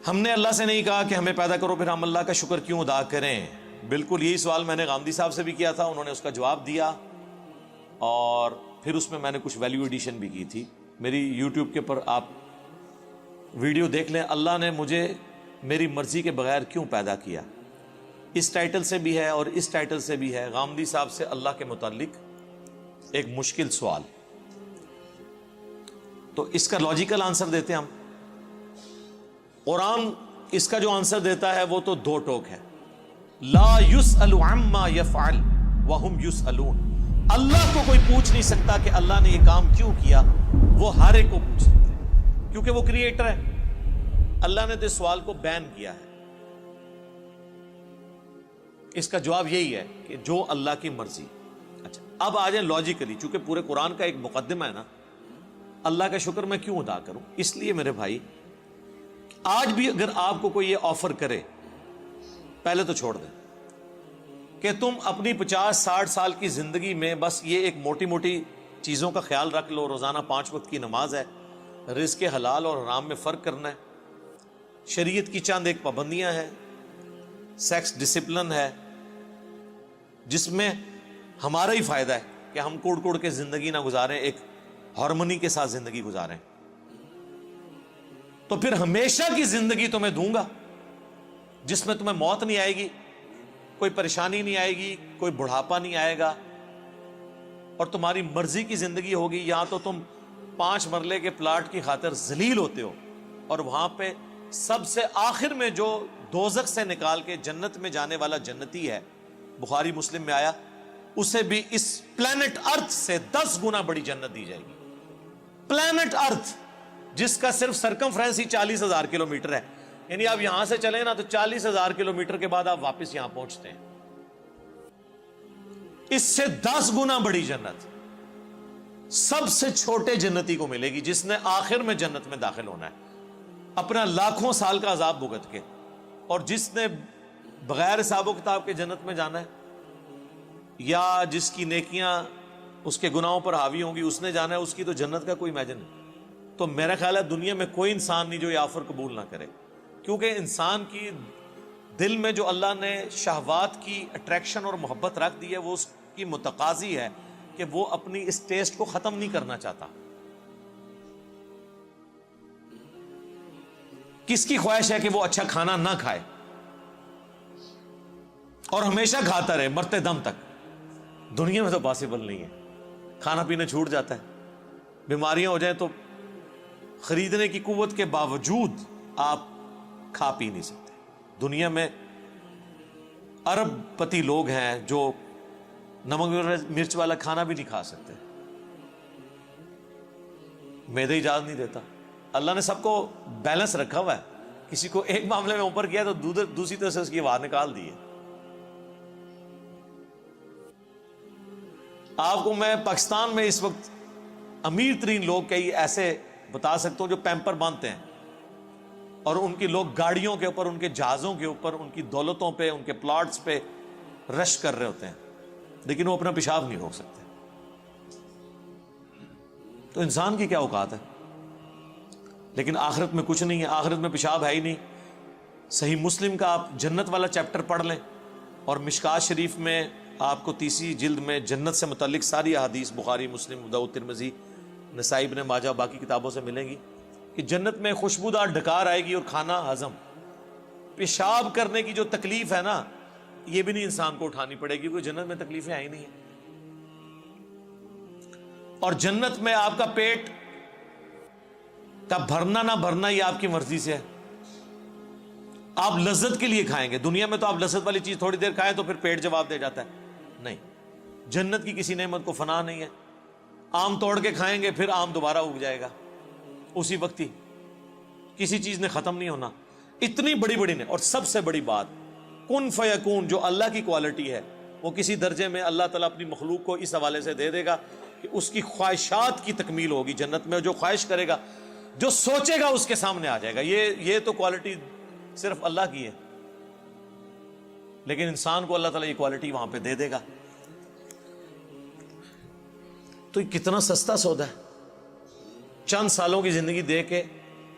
ہم نے اللہ سے نہیں کہا کہ ہمیں پیدا کرو پھر ہم اللہ کا شکر کیوں ادا کریں. بالکل یہی سوال میں نے غامدی صاحب سے بھی کیا تھا, انہوں نے اس کا جواب دیا, اور پھر اس میں میں نے کچھ ویلیو ایڈیشن بھی کی تھی. میری یوٹیوب کے پر آپ ویڈیو دیکھ لیں, اللہ نے مجھے میری مرضی کے بغیر کیوں پیدا کیا. اس ٹائٹل سے بھی ہے اور اس ٹائٹل سے بھی ہے, غامدی صاحب سے اللہ کے متعلق ایک مشکل سوال. تو اس کا لاجیکل آنسر دیتے ہیں ہم. قرآن اس کا جو آنسر دیتا ہے وہ تو دو ٹوک ہے. لا یسأل عما یفعل وہم یسألون. اللہ کو کوئی پوچھ نہیں سکتا کہ اللہ نے یہ کام کیوں کیا, وہ ہر ایک کو پوچھ سکتے ہیں کیونکہ وہ کریٹر ہے. اللہ نے تو اس سوال کو بین کیا ہے. اس کا جواب یہی ہے کہ جو اللہ کی مرضی. اچھا اب آ جائیں لاجیکلی, چونکہ پورے قرآن کا ایک مقدمہ ہے نا, اللہ کا شکر میں کیوں ادا کروں. اس لیے میرے بھائی, آج بھی اگر آپ کو کوئی یہ آفر کرے, پہلے تو چھوڑ دیں کہ تم اپنی 50-60 سال کی زندگی میں بس یہ ایک موٹی موٹی چیزوں کا خیال رکھ لو, روزانہ 5 وقت کی نماز ہے, رزق حلال اور حرام میں فرق کرنا ہے, شریعت کی چند ایک پابندیاں ہیں, سیکس ڈسپلن ہے جس میں ہمارا ہی فائدہ ہے کہ ہم کوڑ کوڑ کے زندگی نہ گزاریں, ایک ہارمونی کے ساتھ زندگی گزاریں. تو پھر ہمیشہ کی زندگی تمہیں دوں گا جس میں تمہیں موت نہیں آئے گی, کوئی پریشانی نہیں آئے گی, کوئی بڑھاپا نہیں آئے گا, اور تمہاری مرضی کی زندگی ہوگی. یہاں تو تم 5 مرلے کے پلاٹ کی خاطر ذلیل ہوتے ہو, اور وہاں پہ سب سے آخر میں جو دوزخ سے نکال کے جنت میں جانے والا جنتی ہے, بخاری مسلم میں آیا, اسے بھی اس پلانٹ ارتھ سے 10 گنا بڑی جنت دی جائے گی. پلانٹ ارتھ جس کا صرف سرکمفرنس ہی 40,000 کلومیٹر ہے, یعنی آپ یہاں سے چلیں نا تو 40,000 کلومیٹر کے بعد آپ واپس یہاں پہنچتے ہیں. اس سے 10 گنا بڑی جنت سب سے چھوٹے جنتی کو ملے گی جس نے آخر میں جنت میں داخل ہونا ہے اپنا لاکھوں سال کا عذاب بھگت کے, اور جس نے بغیر حساب و کتاب کے جنت میں جانا ہے, یا جس کی نیکیاں اس کے گناہوں پر حاوی ہوں گی اس نے جانا ہے, اس کی تو جنت کا کوئی امیجن نہیں. تو میرا خیال ہے دنیا میں کوئی انسان نہیں جو یہ آفر قبول نہ کرے, کیونکہ انسان کی دل میں جو اللہ نے شہوات کی اٹریکشن اور محبت رکھ دی ہے وہ اس کی متقاضی ہے کہ وہ اپنی اس ٹیسٹ کو ختم نہیں کرنا چاہتا. کس کی خواہش ہے کہ وہ اچھا کھانا نہ کھائے اور ہمیشہ کھاتا رہے مرتے دم تک؟ دنیا میں تو پاسبل نہیں ہے. کھانا پینا چھوٹ جاتا ہے, بیماریاں ہو جائیں تو خریدنے کی قوت کے باوجود آپ کھا پی نہیں سکتے. دنیا میں ارب پتی لوگ ہیں جو نمک مرچ والا کھانا بھی نہیں کھا سکتے, معدہ اجازت نہیں دیتا. اللہ نے سب کو بیلنس رکھا ہوا ہے, کسی کو ایک معاملے میں اوپر کیا تو دوسری طرف سے اس کی آواز نکال دی ہے. آپ کو میں پاکستان میں اس وقت امیر ترین لوگ کئی ایسے بتا سکتا ہوں جو پیمپر باندھتے ہیں, اور ان کی لوگ گاڑیوں کے اوپر, ان کے جہازوں کے اوپر, ان کی دولتوں پہ, ان کے پلاٹس پہ رش کر رہے ہوتے ہیں, لیکن وہ اپنا پیشاب نہیں روک سکتے. تو انسان کی کیا اوقات ہے؟ لیکن آخرت میں کچھ نہیں ہے, آخرت میں پیشاب ہے ہی نہیں. صحیح مسلم کا آپ جنت والا چیپٹر پڑھ لیں, اور مشکات شریف میں آپ کو 30 جلد میں جنت سے متعلق ساری احادیث بخاری, مسلم, ابو داؤد, ترمذی, نسائی, ابن ماجہ, باقی کتابوں سے ملیں گی کہ جنت میں خوشبودار ڈکار آئے گی اور کھانا ہضم. پیشاب کرنے کی جو تکلیف ہے نا, یہ بھی نہیں انسان کو اٹھانی پڑے گی, کیونکہ جنت میں تکلیفیں آئی نہیں ہیں. اور جنت میں آپ کا پیٹ کا بھرنا نہ بھرنا یہ آپ کی مرضی سے ہے. آپ لذت کے لیے کھائیں گے. دنیا میں تو آپ لذت والی چیز تھوڑی دیر کھائیں تو پھر پیٹ جواب دے جاتا ہے. نہیں, جنت کی کسی نعمت کو فنا نہیں ہے. آم توڑ کے کھائیں گے پھر آم دوبارہ اگ جائے گا اسی وقت ہی, کسی چیز نے ختم نہیں ہونا. اتنی بڑی بڑی نے. اور سب سے بڑی بات, کن فیکون جو اللہ کی کوالٹی ہے وہ کسی درجے میں اللہ تعالیٰ اپنی مخلوق کو اس حوالے سے دے دے گا کہ اس کی خواہشات کی تکمیل ہوگی جنت میں. جو خواہش کرے گا, جو سوچے گا اس کے سامنے آ جائے گا. یہ تو کوالٹی صرف اللہ کی ہے, لیکن انسان کو اللہ تعالیٰ یہ کوالٹی وہاں پہ دے دے گا. تو یہ کتنا سستا سودا ہے, چند سالوں کی زندگی دے کے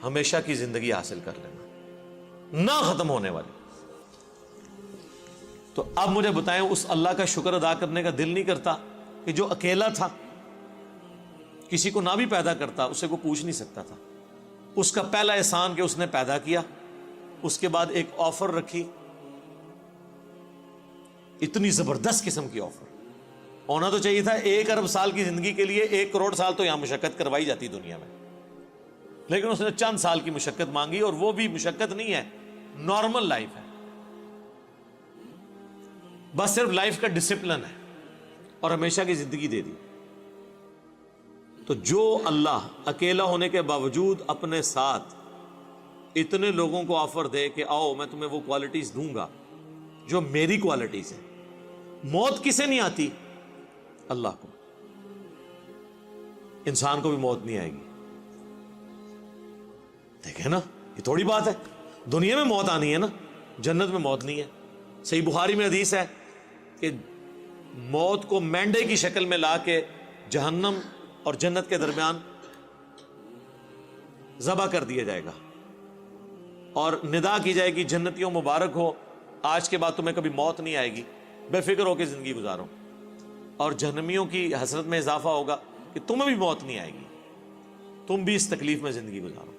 ہمیشہ کی زندگی حاصل کر لینا. نہ ختم ہونے والی. تو اب مجھے بتائیں اس اللہ کا شکر ادا کرنے کا دل نہیں کرتا کہ جو اکیلا تھا, کسی کو نہ بھی پیدا کرتا, اسے کوئی پوچھ نہیں سکتا تھا, اس کا پہلا احسان کہ اس نے پیدا کیا, اس کے بعد ایک آفر رکھی, اتنی زبردست قسم کی آفر. ہونا تو چاہیے تھا 1 ارب سال کی زندگی کے لیے 1 کروڑ سال تو یہاں مشقت کروائی جاتی دنیا میں, لیکن اس نے چند سال کی مشقت مانگی, اور وہ بھی مشقت نہیں ہے, نارمل لائف ہے, بس صرف لائف کا ڈسپلن ہے, اور ہمیشہ کی زندگی دے دی. تو جو اللہ اکیلا ہونے کے باوجود اپنے ساتھ اتنے لوگوں کو آفر دے کہ آؤ میں تمہیں وہ کوالٹیز دوں گا جو میری کوالٹیز ہیں. موت کسے نہیں آتی؟ اللہ کو. انسان کو بھی موت نہیں آئے گی. دیکھیں نا, یہ تھوڑی بات ہے, دنیا میں موت آنی ہے نا, جنت میں موت نہیں ہے. صحیح بخاری میں حدیث ہے کہ موت کو مینڈے کی شکل میں لا کے جہنم اور جنت کے درمیان ذبح کر دیا جائے گا, اور ندا کی جائے گی جنتیوں مبارک ہو, آج کے بعد تمہیں کبھی موت نہیں آئے گی, بے فکر ہو کے زندگی گزارو. اور جہنمیوں کی حسرت میں اضافہ ہوگا کہ تمہیں بھی موت نہیں آئے گی, تم بھی اس تکلیف میں زندگی گزارو.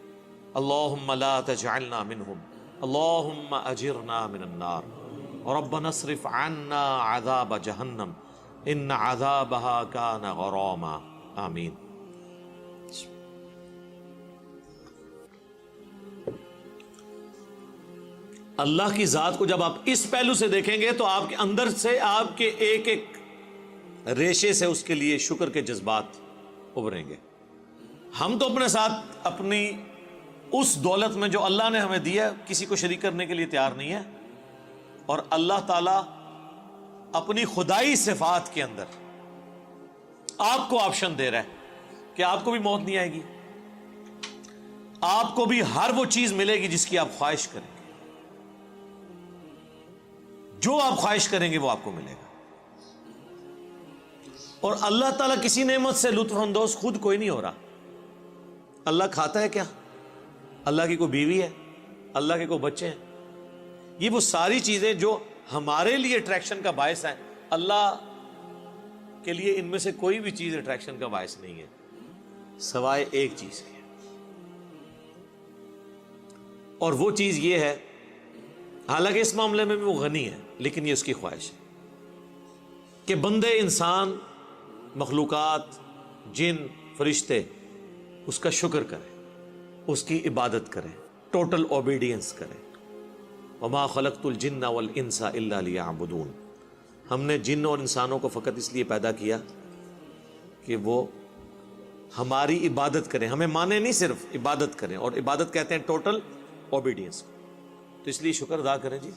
اللہم لا تجعلنا منہم, اللہم اجرنا من النار, ربنا اصرف عنا عذاب جہنم ان عذابها کان غراما. آمین. اللہ کی ذات کو جب آپ اس پہلو سے دیکھیں گے تو آپ کے اندر سے, آپ کے ایک ایک ریشے سے اس کے لیے شکر کے جذبات ابھریں گے. ہم تو اپنے ساتھ اپنی اس دولت میں جو اللہ نے ہمیں دیا کسی کو شریک کرنے کے لیے تیار نہیں ہے, اور اللہ تعالی اپنی خدائی صفات کے اندر آپ کو آپشن دے رہا ہے کہ آپ کو بھی موت نہیں آئے گی, آپ کو بھی ہر وہ چیز ملے گی جس کی آپ خواہش کریں گے, جو آپ خواہش کریں گے وہ آپ کو ملے گا. اور اللہ تعالیٰ کسی نعمت سے لطف اندوز خود کوئی نہیں ہو رہا. اللہ کھاتا ہے کیا؟ اللہ کی کوئی بیوی ہے؟ اللہ کے کوئی بچے ہیں؟ یہ وہ ساری چیزیں جو ہمارے لیے اٹریکشن کا باعث ہیں, اللہ کے لیے ان میں سے کوئی بھی چیز اٹریکشن کا باعث نہیں ہے سوائے ایک چیز کے, اور وہ چیز یہ ہے, حالانکہ اس معاملے میں بھی وہ غنی ہے, لیکن یہ اس کی خواہش ہے کہ بندے, انسان, مخلوقات, جن, فرشتے اس کا شکر کریں, اس کی عبادت کریں, ٹوٹل اوبیڈینس کریں. وما خلقت الجن والانس الا لیعبدون. ہم نے جن اور انسانوں کو فقط اس لیے پیدا کیا کہ وہ ہماری عبادت کریں, ہمیں مانے نہیں, صرف عبادت کریں, اور عبادت کہتے ہیں ٹوٹل اوبیڈینس. تو اس لیے شکر ادا کریں جی.